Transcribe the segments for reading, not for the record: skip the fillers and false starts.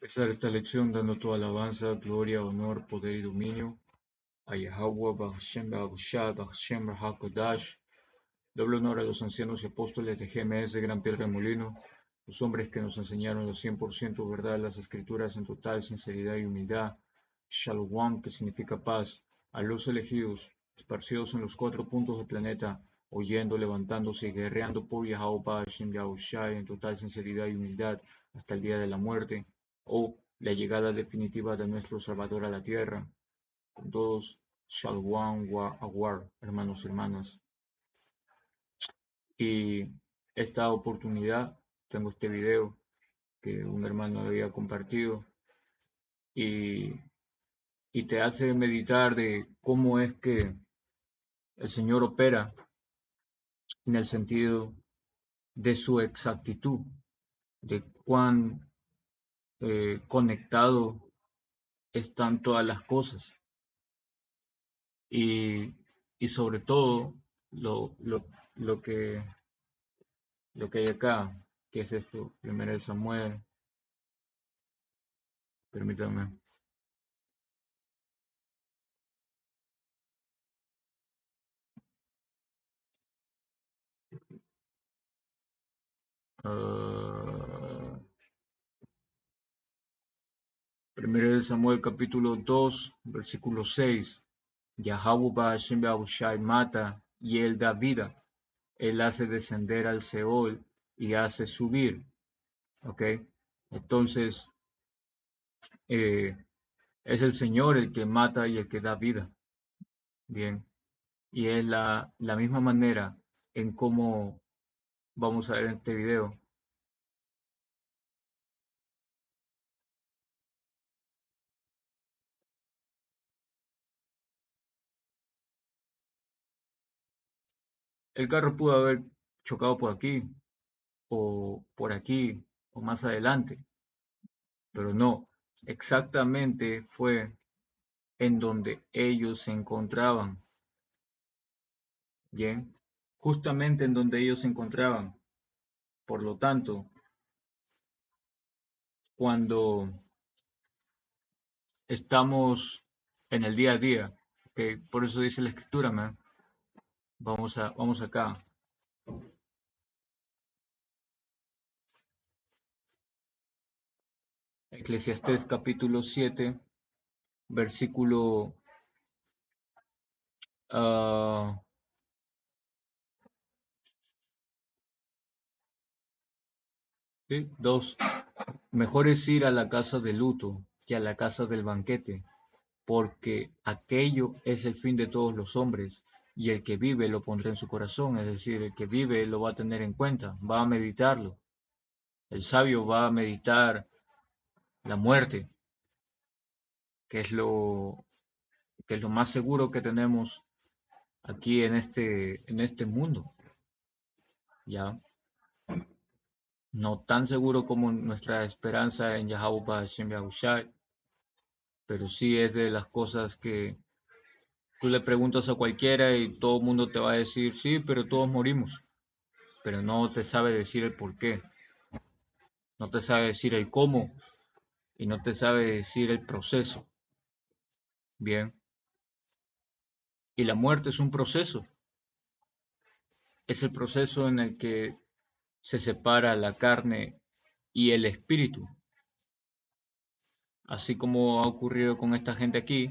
Empezar esta lección dando toda alabanza, gloria, honor, poder y dominio a Yahweh, Bahashem, Bahushai, Bahashem, HaKodash. Doble honor a los ancianos y apóstoles de GMS, Gran Piedra de Molino, los hombres que nos enseñaron los 100% verdad de las escrituras en total sinceridad y humildad. Shalom, que significa paz, a los elegidos, esparcidos en los 4 puntos del planeta, oyendo, levantándose y guerreando por Yahweh, Bahashem, Yahushai en total sinceridad y humildad hasta el día de la muerte, o la llegada definitiva de nuestro Salvador a la tierra. Con todos, Shalom, Awar, hermanos y hermanas. Y esta oportunidad, tengo este video que un hermano había compartido y, y te hace meditar de cómo es que el Señor opera en el sentido de su exactitud, de cuán conectado están todas las cosas y, y sobre todo lo, lo, lo, que, lo que hay acá, que es esto, Primera de Samuel, permítanme. Primero de Samuel capítulo 2, versículo 6. Yahweh Ba'ashem Yahushai mata y él da vida. Él hace descender al Seol y hace subir. ¿Ok? Entonces, eh, es el Señor el que mata y el que da vida. Bien. Y es la misma manera en cómo vamos a ver en este video. El carro pudo haber chocado por aquí, o más adelante, pero no, exactamente fue en donde ellos se encontraban. Bien, justamente en donde ellos se encontraban. Por lo tanto, cuando estamos en el día a día, que por eso dice la escritura, man, vamos acá. Eclesiastés capítulo 7, versículo 2. Mejor es ir a la casa de luto que a la casa del banquete, porque aquello es el fin de todos los hombres, y el que vive lo pondrá en su corazón, es decir, el que vive lo va a tener en cuenta, va a meditarlo. El sabio va a meditar la muerte, que es lo más seguro que tenemos aquí en este mundo, ¿ya? No tan seguro como nuestra esperanza en Yahweh Hashem Yahushai, pero sí es de las cosas que tú le preguntas a cualquiera y todo el mundo te va a decir, sí, pero todos morimos, pero no te sabe decir el por qué, no te sabe decir el cómo y no te sabe decir el proceso. Bien, y la muerte es un proceso, es el proceso en el que se separa la carne y el espíritu, así como ha ocurrido con esta gente aquí,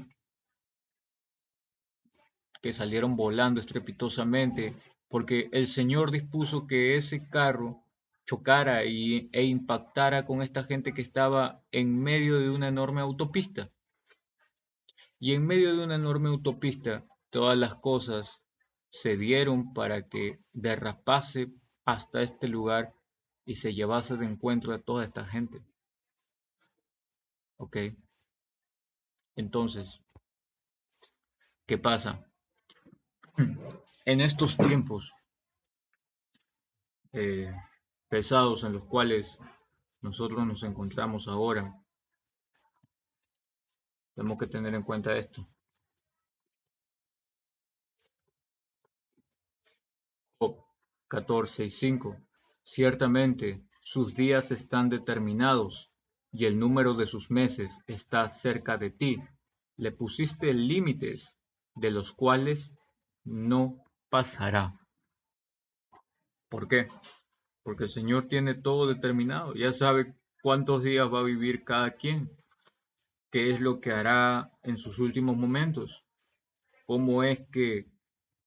que salieron volando estrepitosamente, porque el Señor dispuso que ese carro chocara e impactara con esta gente que estaba en medio de una enorme autopista. Y en medio de una enorme autopista, todas las cosas se dieron para que derrapase hasta este lugar y se llevase de encuentro a toda esta gente. ¿Ok? Entonces, ¿qué pasa? En estos tiempos eh, pesados en los cuales nosotros nos encontramos ahora, tenemos que tener en cuenta esto. Job 14:5. Ciertamente sus días están determinados, y el número de sus meses está cerca de ti. Le pusiste límites de los cuales no pasará. ¿Por qué? Porque el Señor tiene todo determinado. Ya sabe cuántos días va a vivir cada quien, qué es lo que hará en sus últimos momentos, cómo es que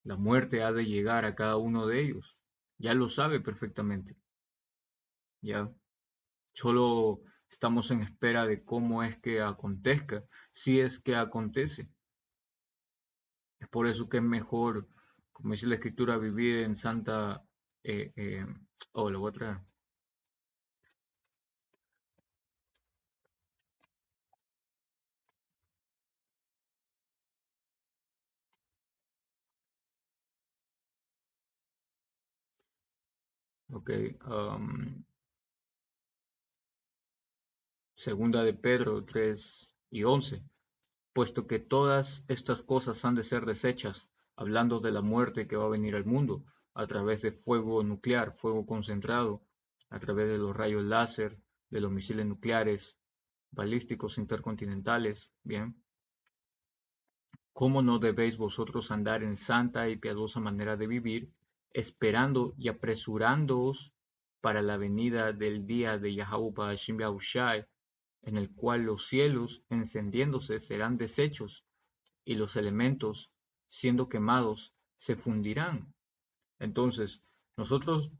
la muerte ha de llegar a cada uno de ellos. Ya lo sabe perfectamente. Ya solo estamos en espera de cómo es que acontezca, si es que acontece. Es por eso que es mejor, como dice la escritura, vivir en santa... lo voy a traer. Ok. Segunda de Pedro 3:11. Puesto que todas estas cosas han de ser desechas, hablando de la muerte que va a venir al mundo, a través de fuego nuclear, fuego concentrado, a través de los rayos láser, de los misiles nucleares, balísticos intercontinentales, bien. ¿Cómo no debéis vosotros andar en santa y piadosa manera de vivir, esperando y apresurándoos para la venida del día de Yahuwah Hashem Yahushai, en el cual los cielos encendiéndose serán deshechos y los elementos, siendo quemados, se fundirán? Entonces, nosotros,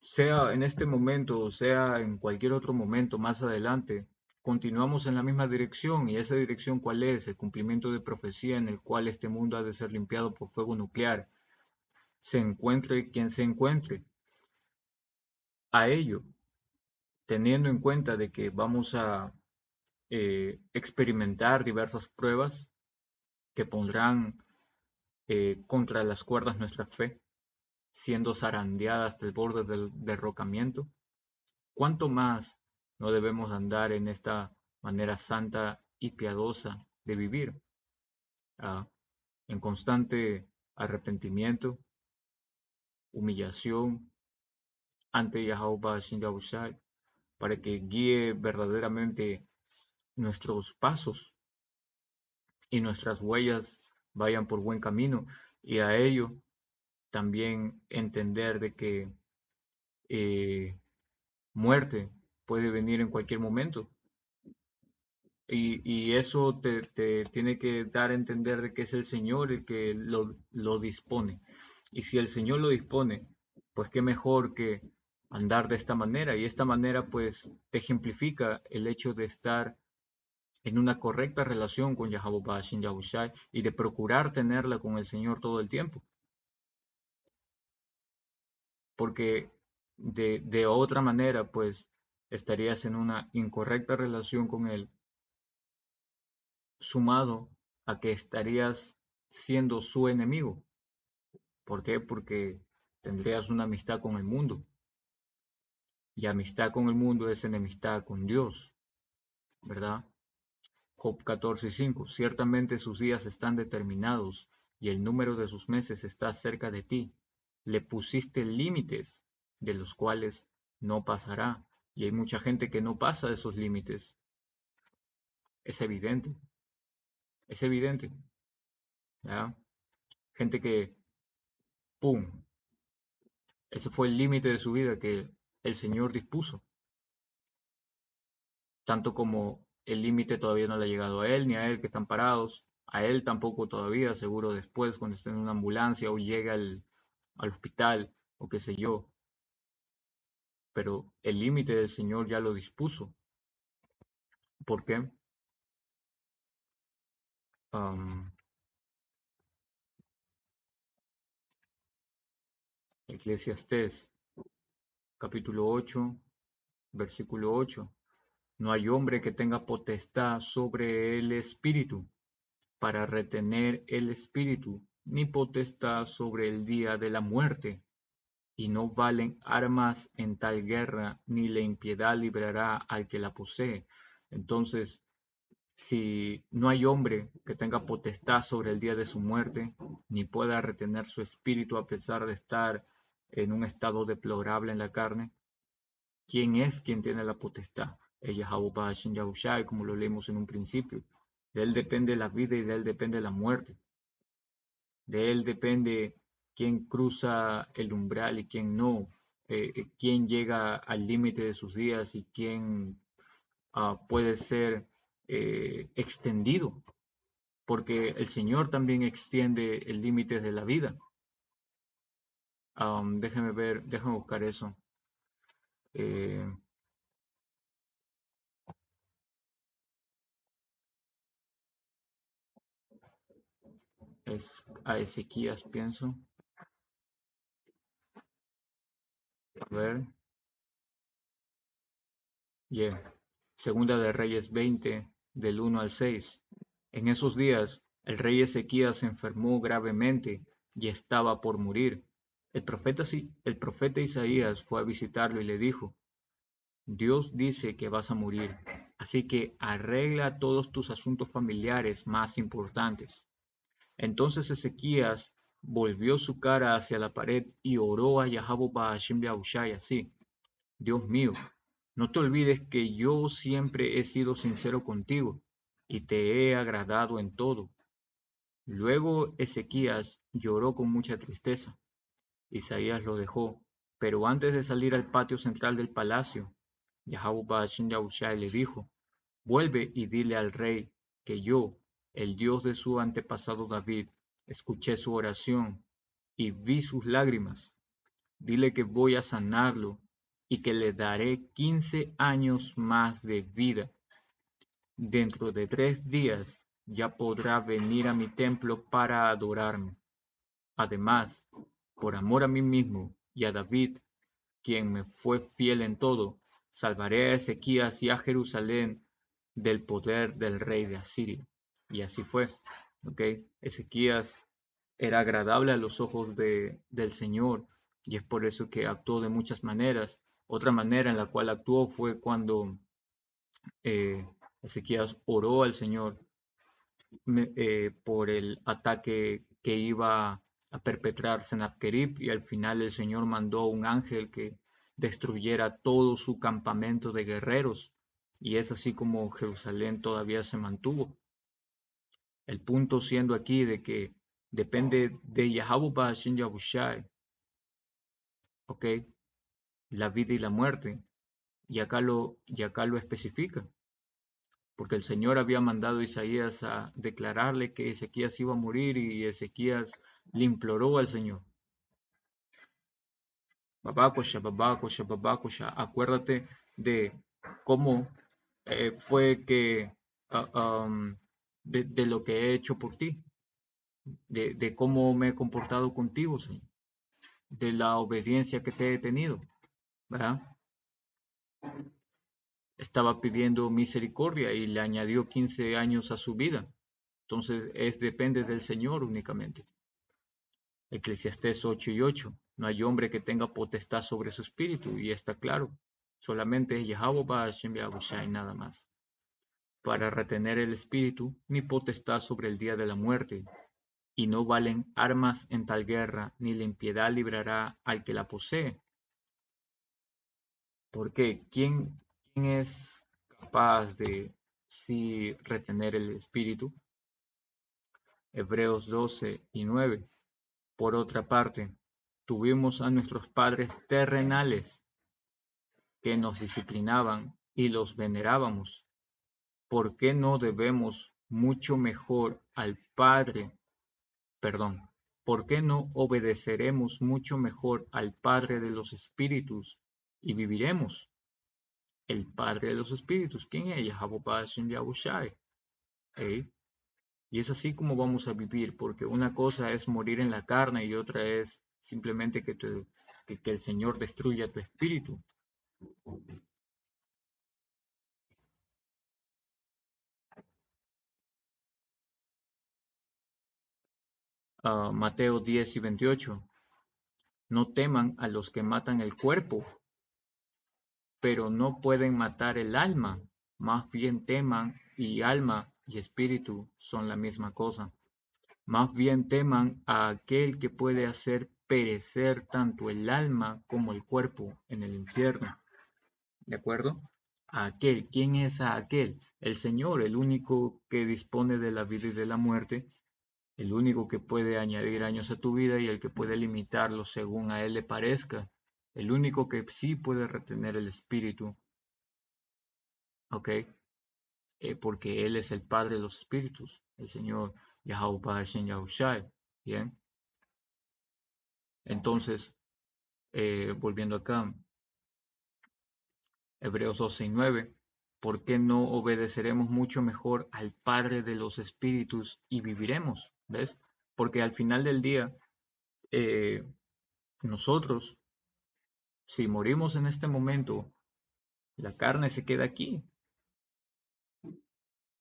sea en este momento o sea en cualquier otro momento más adelante, continuamos en la misma dirección. ¿Y esa dirección cuál es? El cumplimiento de profecía en el cual este mundo ha de ser limpiado por fuego nuclear. Se encuentre quien se encuentre. A ello, teniendo en cuenta de que vamos a experimentar diversas pruebas que pondrán contra las cuerdas nuestra fe, siendo zarandeadas hasta el borde del derrocamiento, ¿cuánto más no debemos andar en esta manera santa y piadosa de vivir? ah, en constante arrepentimiento, humillación ante Yahweh Shin Yahushai, para que guíe verdaderamente nuestros pasos y nuestras huellas vayan por buen camino, y a ello también entender de que muerte puede venir en cualquier momento. Y eso te tiene que dar a entender de que es el Señor el que lo dispone. Y si el Señor lo dispone, pues qué mejor que andar de esta manera. Y esta manera pues te ejemplifica el hecho de estar en una correcta relación con Yahawaha Shin Yahushai y de procurar tenerla con el Señor todo el tiempo. Porque de otra manera pues estarías en una incorrecta relación con Él, sumado a que estarías siendo su enemigo. ¿Por qué? Porque tendrías una amistad con el mundo. Y amistad con el mundo es enemistad con Dios, ¿verdad? Job 14:5. Ciertamente sus días están determinados y el número de sus meses está cerca de ti. Le pusiste límites de los cuales no pasará. Y hay mucha gente que no pasa esos límites. Es evidente, es evidente, ¿ya? Gente que, ¡pum!, ese fue el límite de su vida que el Señor dispuso, tanto como el límite todavía no le ha llegado a él ni a él que están parados, a él tampoco todavía, seguro después cuando esté en una ambulancia o llegue al hospital o qué sé yo, pero el límite del Señor ya lo dispuso. ¿Por qué? Um, Eclesiastés capítulo 8, versículo 8. No hay hombre que tenga potestad sobre el espíritu, para retener el espíritu, ni potestad sobre el día de la muerte, y no valen armas en tal guerra, ni la impiedad librará al que la posee. Entonces, si no hay hombre que tenga potestad sobre el día de su muerte, ni pueda retener su espíritu a pesar de estar en un estado deplorable en la carne, ¿quién es quien tiene la potestad? Yahweh Bahashem Yahushai, como lo leemos en un principio. De él depende la vida y de él depende la muerte. De él depende quién cruza el umbral y quién no, quién llega al límite de sus días y quién puede ser extendido, porque el Señor también extiende el límite de la vida. Déjame buscar eso. Eh, es a Ezequías, pienso. A ver, yeah. Segunda de Reyes 20, del 1 al 6. En esos días, el rey Ezequías se enfermó gravemente y estaba por morir. El profeta Isaías fue a visitarlo y le dijo: Dios dice que vas a morir, así que arregla todos tus asuntos familiares más importantes. Entonces Ezequías volvió su cara hacia la pared y oró a Yahweh Bahashem Yahushai así: Dios mío, no te olvides que yo siempre he sido sincero contigo y te he agradado en todo. Luego Ezequías lloró con mucha tristeza. Isaías lo dejó, pero antes de salir al patio central del palacio, Yahweh Bahashem Yahushai le dijo: Vuelve y dile al rey que yo, el Dios de su antepasado David, escuché su oración y vi sus lágrimas. Dile que voy a sanarlo y que le daré 15 años más de vida. Dentro de 3 días ya podrá venir a mi templo para adorarme. Además, por amor a mí mismo y a David, quien me fue fiel en todo, salvaré a Ezequías y a Jerusalén del poder del rey de Asiria. Y así fue. ¿Okay? Ezequías era agradable a los ojos del Señor y es por eso que actuó de muchas maneras. Otra manera en la cual actuó fue cuando eh, Ezequías oró al Señor por el ataque que iba a perpetrar Sennacherib, y al final el Señor mandó un ángel que destruyera todo su campamento de guerreros, y es así como Jerusalén todavía se mantuvo. El punto siendo aquí de que depende de Yahweh Bahashem Yahushai, ¿ok? La vida y la muerte, y acá lo especifica, porque el Señor había mandado a Isaías a declararle que Ezequías iba a morir y Ezequías le imploró al Señor: Babakosha, Babakosha, Babakosha, acuérdate de cómo fue que, ah, um, de lo que he hecho por ti, de cómo me he comportado contigo, Señor, de la obediencia que te he tenido, ¿verdad? Estaba pidiendo misericordia y le añadió 15 años a su vida. Entonces, depende del Señor únicamente. Eclesiastés 8:8. No hay hombre que tenga potestad sobre su espíritu, y está claro. Solamente Yahweh Bahashem Yahushai, nada más. Para retener el espíritu, ni potestad sobre el día de la muerte. Y no valen armas en tal guerra, ni la impiedad librará al que la posee. Porque ¿quién es capaz de sí retener el espíritu? Hebreos 12:9. Por otra parte, tuvimos a nuestros padres terrenales que nos disciplinaban y los venerábamos. ¿Por qué no debemos mucho mejor al Padre? Perdón, ¿por qué no obedeceremos mucho mejor al Padre de los Espíritus y viviremos? El Padre de los Espíritus, ¿quién es? Yahweh Bashem Yahushai. ¿Eh? Y es así como vamos a vivir, porque una cosa es morir en la carne y otra es simplemente que el Señor destruya tu espíritu. Mateo 10:28. No teman a los que matan el cuerpo, pero no pueden matar el alma. Más bien teman, y alma y espíritu son la misma cosa. Más bien teman a aquel que puede hacer perecer tanto el alma como el cuerpo en el infierno. ¿De acuerdo? A aquel. ¿Quién es a aquel? El Señor, el único que dispone de la vida y de la muerte, el único que puede añadir años a tu vida y el que puede limitarlo según a Él le parezca, el único que sí puede retener el espíritu, ¿ok? Porque Él es el Padre de los espíritus, el Señor Yahweh Hashem Yahushai, ¿bien? Entonces, volviendo acá, Hebreos 12:9, ¿por qué no obedeceremos mucho mejor al Padre de los espíritus y viviremos? ¿Ves? Porque al final del día, eh, nosotros, si morimos en este momento, la carne se queda aquí,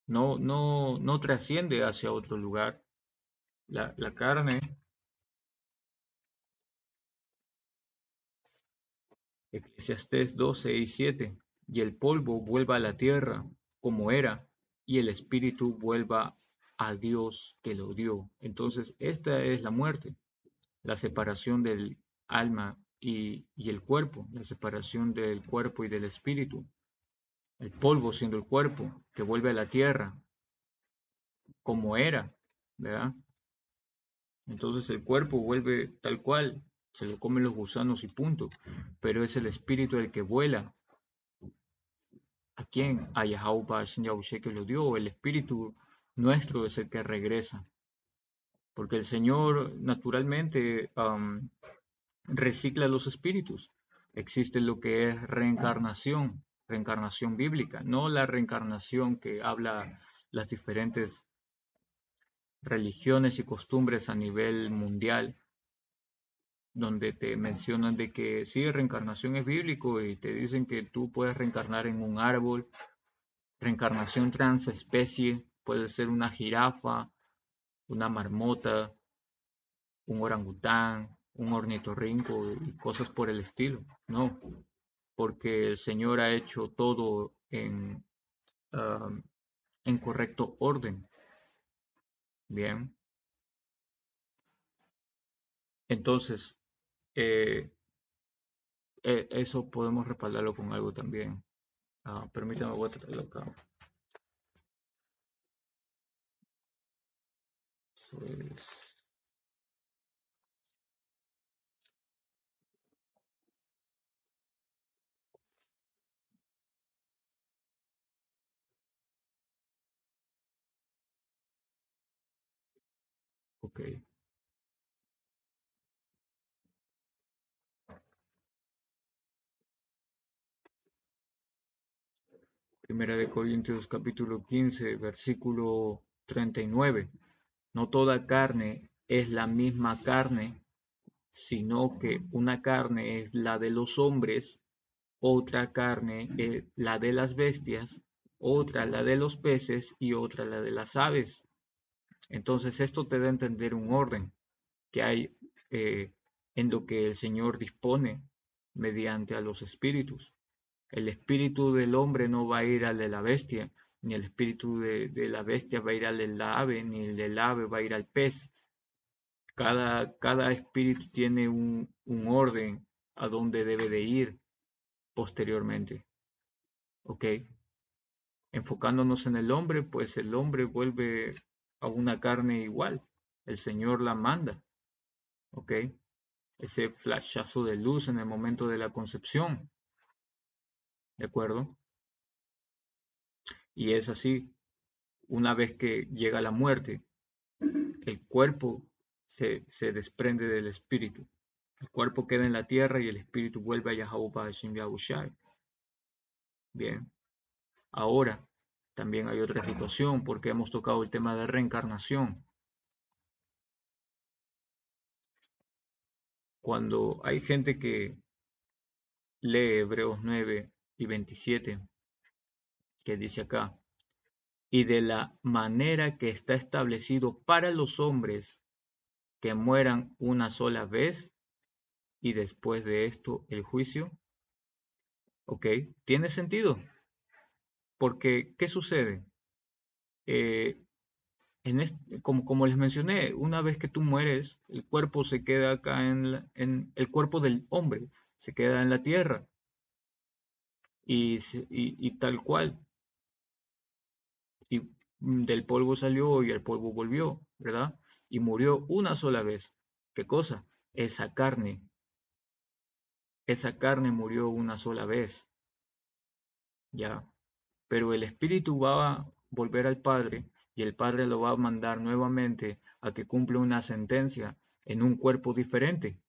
no trasciende hacia otro lugar. La carne, Eclesiastés 12:7, y el polvo vuelva a la tierra como era, y el espíritu vuelva a Dios que lo dio. Entonces, esta es la muerte, la separación del alma y el cuerpo, la separación del cuerpo y del espíritu. El polvo siendo el cuerpo, que vuelve a la tierra como era, ¿verdad? Entonces el cuerpo vuelve tal cual, se lo comen los gusanos y punto. Pero es el espíritu el que vuela. ¿A quién? A Yahweh Yahushua que lo dio. El espíritu nuestro es el que regresa. Porque el Señor naturalmente recicla los espíritus. Existe lo que es reencarnación, reencarnación bíblica, no la reencarnación que habla las diferentes religiones y costumbres a nivel mundial, donde te mencionan de que sí, reencarnación es bíblico y te dicen que tú puedes reencarnar en un árbol, reencarnación transespecie, puede ser una jirafa, una marmota, un orangután, un ornitorrinco y cosas por el estilo. No, porque el Señor ha hecho todo um, en correcto orden. Bien, entonces, eh, eso podemos respaldarlo con algo también. Permítame, voy a traerlo acá. Pues, ok. Primera de Corintios capítulo 15, versículo 39. No toda carne es la misma carne, sino que una carne es la de los hombres, otra carne es la de las bestias, otra la de los peces y otra la de las aves. Entonces esto te da a entender un orden que hay en lo que el Señor dispone mediante a los espíritus. El espíritu del hombre no va a ir al de la bestia, ni el espíritu de la bestia va a ir al del ave, ni el del ave va a ir al pez. Cada espíritu tiene un orden a donde debe de ir posteriormente. ¿Ok? Enfocándonos en el hombre, pues el hombre vuelve a una carne igual. El Señor la manda. ¿Ok? Ese flashazo de luz en el momento de la concepción. ¿De acuerdo? Y es así, una vez que llega la muerte, el cuerpo se desprende del espíritu. El cuerpo queda en la tierra y el espíritu vuelve a Yahweh Hashem Yahushai. Bien, ahora también hay otra situación porque hemos tocado el tema de reencarnación. Cuando hay gente que lee Hebreos 9:27, que dice acá, y de la manera que está establecido para los hombres que mueran una sola vez y después de esto el juicio. ¿Ok? ¿Tiene sentido? Porque, ¿qué sucede? Eh, como les mencioné, una vez que tú mueres, el cuerpo se queda acá en el cuerpo del hombre, se queda en la tierra. y tal cual, y del polvo salió y al polvo volvió, ¿verdad? Y murió una sola vez. ¿Qué cosa? Esa carne murió una sola vez, ¿ya? Pero el espíritu va a volver al Padre y el Padre lo va a mandar nuevamente a que cumpla una sentencia en un cuerpo diferente.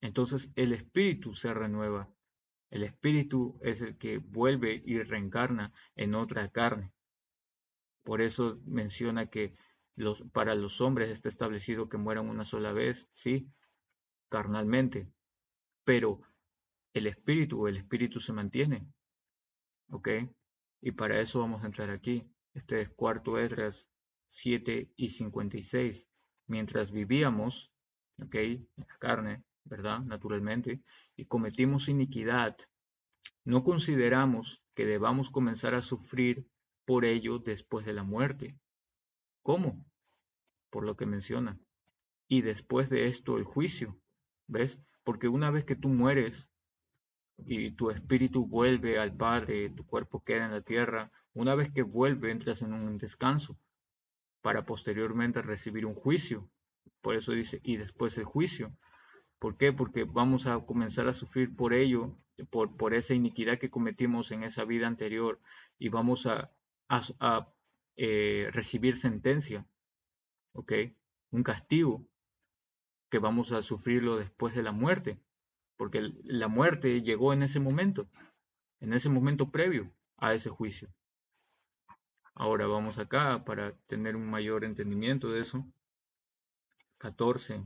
Entonces el espíritu se renueva. El espíritu es el que vuelve y reencarna en otra carne. Por eso menciona que para los hombres está establecido que mueran una sola vez, sí, carnalmente, pero el espíritu se mantiene, ¿ok? Y para eso vamos a entrar aquí. Este es cuarto Esdras 7:56. Mientras vivíamos, ¿ok? En la carne, ¿verdad? Naturalmente, y cometimos iniquidad, no consideramos que debamos comenzar a sufrir por ello después de la muerte. ¿Cómo? Por lo que menciona. Y después de esto el juicio. ¿Ves? Porque una vez que tú mueres y tu espíritu vuelve al Padre, tu cuerpo queda en la tierra, una vez que vuelve entras en un descanso para posteriormente recibir un juicio. Por eso dice, y después el juicio. ¿Por qué? Porque vamos a comenzar a sufrir por ello, por esa iniquidad que cometimos en esa vida anterior y vamos a recibir sentencia, ¿ok? Un castigo que vamos a sufrirlo después de la muerte, porque la muerte llegó en ese momento previo a ese juicio. Ahora vamos acá para tener un mayor entendimiento de eso. 14,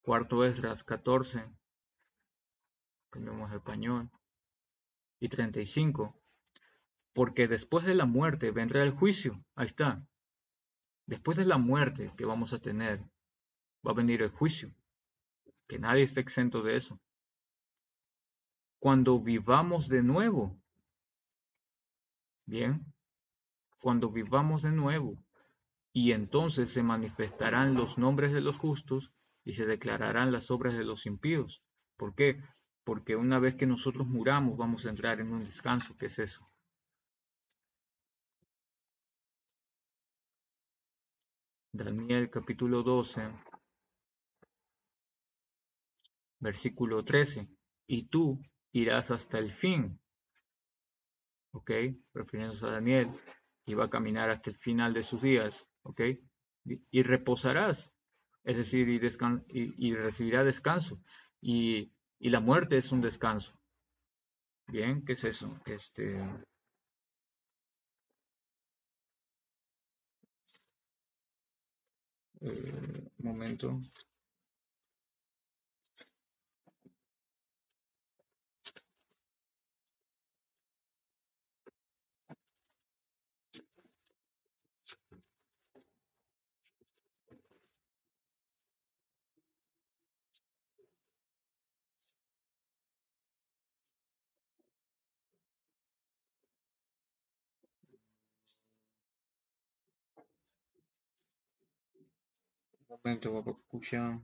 cuarto Esdras 14, cambiamos de español, y 35. Porque después de la muerte vendrá el juicio. Ahí está. Después de la muerte que vamos a tener, va a venir el juicio. Que nadie esté exento de eso. Cuando vivamos de nuevo, bien, cuando vivamos de nuevo, y entonces se manifestarán los nombres de los justos y se declararán las obras de los impíos. ¿Por qué? Porque una vez que nosotros muramos, vamos a entrar en un descanso. ¿Qué es eso? Daniel capítulo 12, versículo 13. Y tú irás hasta el fin, ¿ok? Refiriéndose a Daniel, iba a caminar hasta el final de sus días, ¿ok? Y reposarás, es decir, y recibirá descanso. Y la muerte es un descanso. Bien, ¿qué es eso? Un momento. Un momento, voy a escuchar.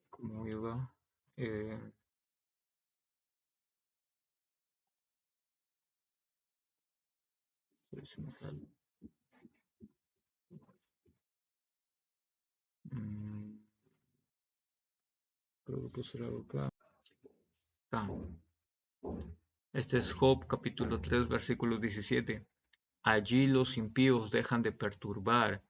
¿Cómo iba? Eh, pues me sale. Mm, Creo que puse algo acá. Ah, este es Job capítulo 3 versículo 17. Allí los impíos dejan de perturbar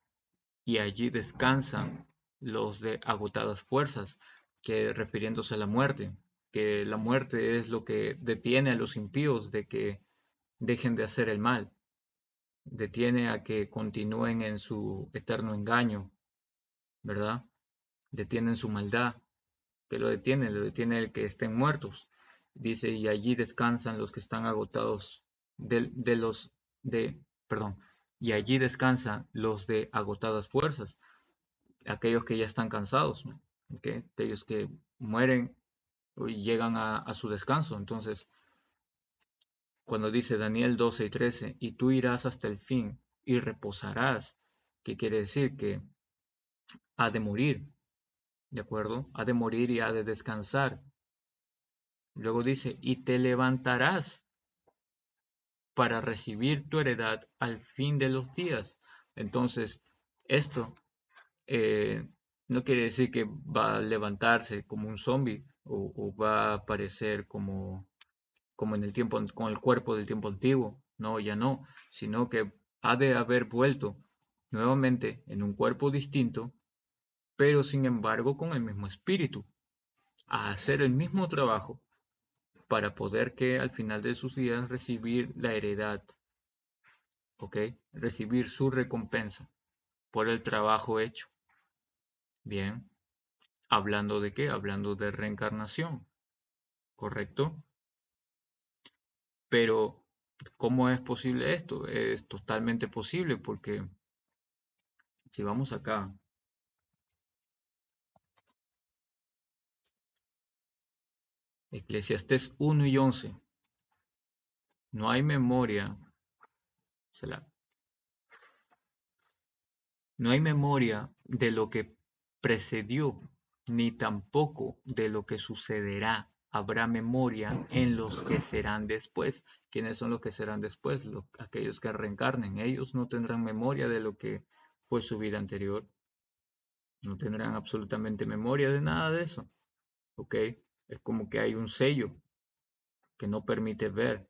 y allí descansan los de agotadas fuerzas, que refiriéndose a la muerte, que la muerte es lo que detiene a los impíos de que dejen de hacer el mal, detiene a que continúen en su eterno engaño, ¿verdad? Detienen su maldad, que lo detiene el que estén muertos. Dice, y allí descansan los que están agotados de los de, perdón, y allí descansan los de agotadas fuerzas, aquellos que ya están cansados, ¿no? ¿Okay? Aquellos que mueren y llegan a su descanso. Entonces, cuando dice Daniel 12:13, y tú irás hasta el fin y reposarás, ¿qué quiere decir? Que ha de morir, ¿de acuerdo? Ha de morir y ha de descansar. Luego dice, y te levantarás para recibir tu heredad al fin de los días. Entonces, esto eh, no quiere decir que va a levantarse como un zombie o va a aparecer como en el tiempo, con el cuerpo del tiempo antiguo. No, ya no, sino que ha de haber vuelto nuevamente en un cuerpo distinto, pero sin embargo con el mismo espíritu, a hacer el mismo trabajo para poder que al final de sus días recibir la heredad, ¿ok? Recibir su recompensa por el trabajo hecho. Bien, ¿hablando de qué? Hablando de reencarnación, ¿correcto? Pero, ¿cómo es posible esto? Es totalmente posible porque si vamos acá, Eclesiastés 1:11, no hay memoria, no hay memoria de lo que precedió, ni tampoco de lo que sucederá. Habrá memoria en los que serán después. ¿Quiénes son los que serán después? Aquellos que reencarnen. Ellos no tendrán memoria de lo que fue su vida anterior. No tendrán absolutamente memoria de nada de eso. ¿Ok? Es como que hay un sello que no permite ver.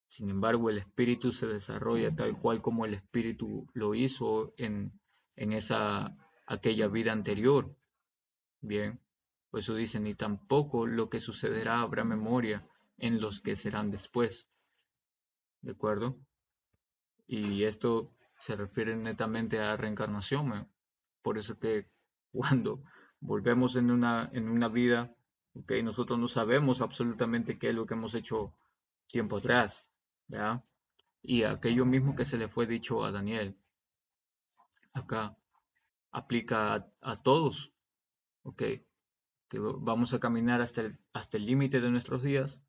Sin embargo, el espíritu se desarrolla tal cual como el espíritu lo hizo en aquella vida anterior. Bien, por eso dice, ni tampoco lo que sucederá habrá memoria en los que serán después. ¿De acuerdo? Y esto se refiere netamente a reencarnación. Por eso que cuando volvemos en una vida, okay, nosotros no sabemos absolutamente qué es lo que hemos hecho tiempo atrás, ¿verdad? Y aquello mismo que se le fue dicho a Daniel, acá aplica a todos, ¿ok? Que vamos a caminar hasta el límite de nuestros días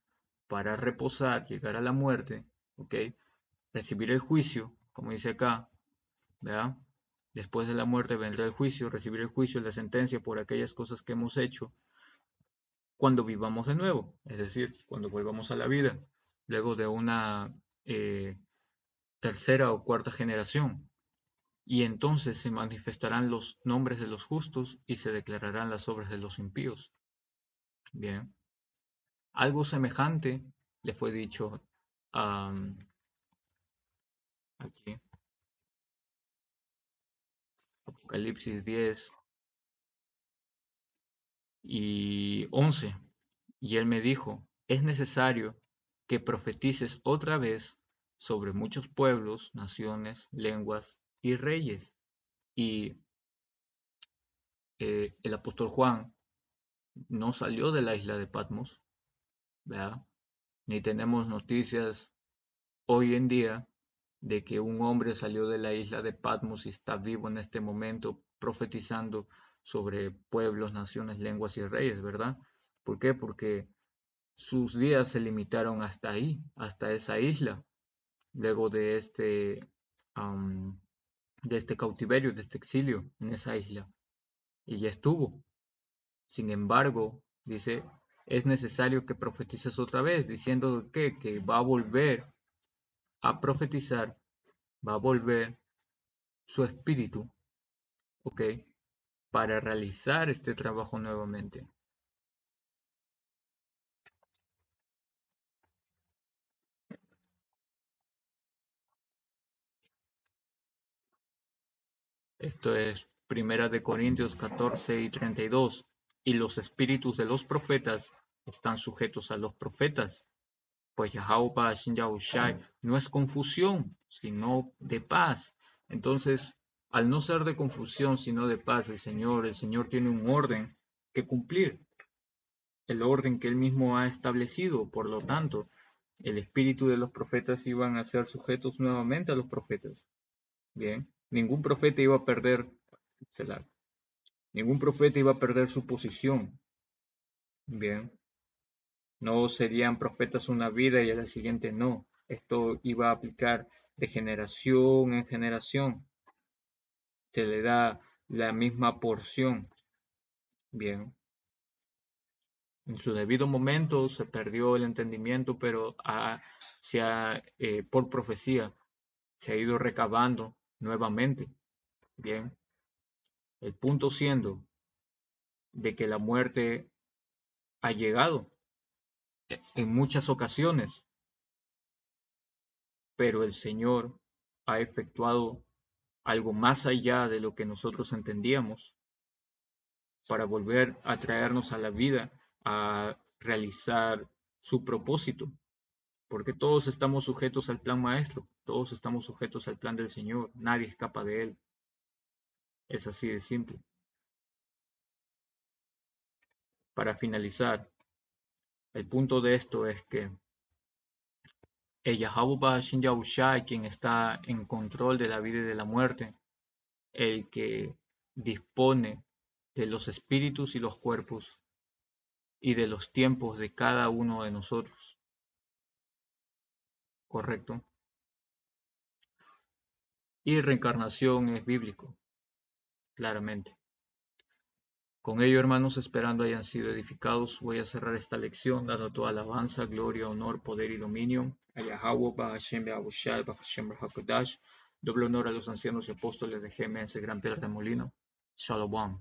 para reposar, llegar a la muerte, ¿ok? Recibir el juicio, como dice acá, ¿verdad? Después de la muerte vendrá el juicio, recibir el juicio, la sentencia por aquellas cosas que hemos hecho cuando vivamos de nuevo, es decir, cuando volvamos a la vida, luego de una tercera o cuarta generación. Y entonces se manifestarán los nombres de los justos y se declararán las obras de los impíos. Bien, algo semejante le fue dicho aquí, Apocalipsis 10:11. Y él me dijo, es necesario que profetices otra vez sobre muchos pueblos, naciones, lenguas y reyes. Y el apóstol Juan no salió de la isla de Patmos, ¿verdad? Ni tenemos noticias hoy en día de que un hombre salió de la isla de Patmos y está vivo en este momento profetizando sobre pueblos, naciones, lenguas y reyes, ¿verdad? ¿Por qué? Porque sus días se limitaron hasta ahí, hasta esa isla, luego um, de este cautiverio, de este exilio en esa isla. Y ya estuvo. Sin embargo, dice, es necesario que profetices otra vez, diciendo que va a volver a profetizar, va a volver su espíritu, ¿ok? Para realizar este trabajo nuevamente. Esto es Primera de Corintios 14:32. Y los espíritus de los profetas están sujetos a los profetas, pues Yahweh Yahushai no es confusión, sino de paz. Entonces, al no ser de confusión, sino de paz, el Señor tiene un orden que cumplir. el orden que él mismo ha establecido. Por lo tanto, el espíritu de los profetas iban a ser sujetos nuevamente a los profetas. Bien, ningún profeta iba a perder, ningún profeta iba a perder su posición. Bien, no serían profetas una vida y a la siguiente no. Esto iba a aplicar de generación en generación. Se le da la misma porción. Bien, en su debido momento se perdió el entendimiento, pero por profecía se ha ido recabando nuevamente. Bien, el punto siendo de que la muerte ha llegado en muchas ocasiones, pero el Señor ha efectuado algo más allá de lo que nosotros entendíamos para volver a traernos a la vida, a realizar su propósito, porque todos estamos sujetos al plan maestro, todos estamos sujetos al plan del Señor, nadie escapa de él. Es así de simple. Para finalizar, el punto de esto es que el Yahawaha Shin Yahushai, quien está en control de la vida y de la muerte, el que dispone de los espíritus y los cuerpos y de los tiempos de cada uno de nosotros. ¿Correcto? Y reencarnación es bíblico, claramente. Con ello, hermanos, esperando hayan sido edificados, voy a cerrar esta lección dando toda alabanza, gloria, honor, poder y dominio a Yahweh, Bahashem, Beahushai, Bahashem, Hakodash. Doble honor a los ancianos y apóstoles de GMS Gran Piedra de Molino. Shalom.